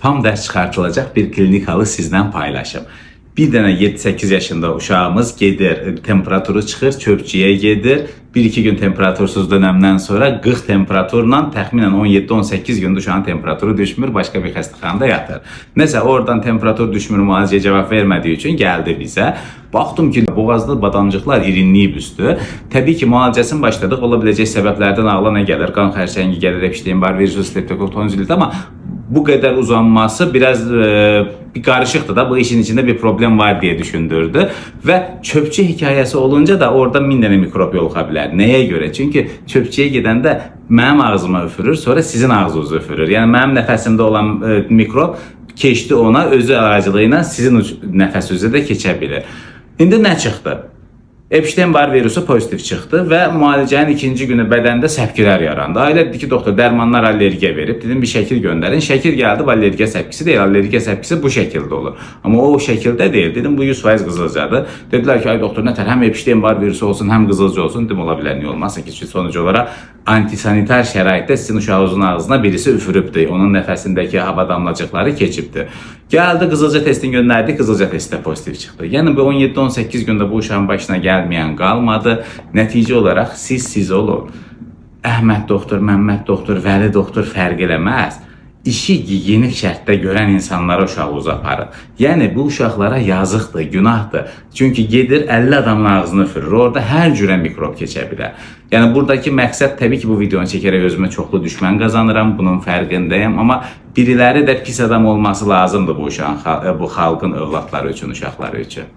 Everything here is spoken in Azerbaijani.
tam dərs çıxartılacaq bir klinikalı sizdən paylaşım. Bir dənə 7-8 yaşında uşağımız gedir, temperaturu çıxır, çöpçüyə gedir. 1-2 gün temperatursuz dönəmdən sonra 40 temperaturla təxminən 17-18 gündə uşağın temperaturu düşmür, başqa bir xəstəxanada yatır. Nəsə oradan temperatur düşmür, müalicəyə cavab vermədiyi üçün gəldi bizə. Baxdım ki, boğazda badamcıqlar irinliyib üstü. Təbii ki, müalicəsini başladıq. Ola biləcək səbəblərdən ağla nə gəlir? Qan xərçəngi gəlir, Epstein-Barr virusu, streptokok tonzillit, amma bu qədər uzanması biraz bir qarışıqdır da, bu işin içində bir problem var deyə düşündürdü. Və çöpçü hekayəsi olunca da orada 1000 dənə mikrob yoluxa bilər. Nəyə görə? Çünki çöpçüyə gedəndə mənim ağzıma üfürür, sonra sizin ağzınızı üfürür. Yəni mənim nəfəsimdə olan mikrob keçdi ona, özü aracılığı sizin nəfəsinizə də keçə bilir. İndi nə çıxdı? Epstein-Barr virusu pozitiv çıxdı və müalicənin ikinci günü bədəndə səpkilər yarandı. Ailə dedi ki, doktor, dərmanlar allergiya verib. Dedim, bir şəkil göndərin. Şəkil gəldi, allergiya səpkisi deyil. Allergiya səpkisi bu şəkildə olur. Amma o şəkildə deyil. Dedim, bu 100% qızılcadır. Dedilər ki, ay doktor, nətər, həm Epstein-Barr virusu olsun, həm qızılca olsun. Dedim, ola bilər, niyə olmazsa ki, sonucu olaraq antisanitar şəraitdə sizin uşağınızın ağzına birisi üfürübdür. Onun nəfəsindəki hava damlacıqları keçibdir. Gəldi, qızılca testini göndərdi, qızılca testi də pozitiv çıxdı. Yəni, bu 17-18 gündə bu uşağın başına gəlməyən qalmadı. Nəticə olaraq siz olun. Əhməd doktor, Məmməd doktor, Vəli doktor fərq eləməz. İşi gigiyenik şərtdə görən insanlara uşağınızı aparın. Yəni, bu uşaqlara yazıqdır, günahdır. Çünki gedir 50 adamın ağzını üfürür. Orada hər cürə mikrob keçə bilər. Yəni, buradakı məqsəd təbii ki, bu videonu çəkərək özümə çoxlu düşmən qazanıram. Bunun fərqindəyəm. Amma biriləri də pis adam olması lazımdır bu xalqın övladları üçün, uşaqları üçün.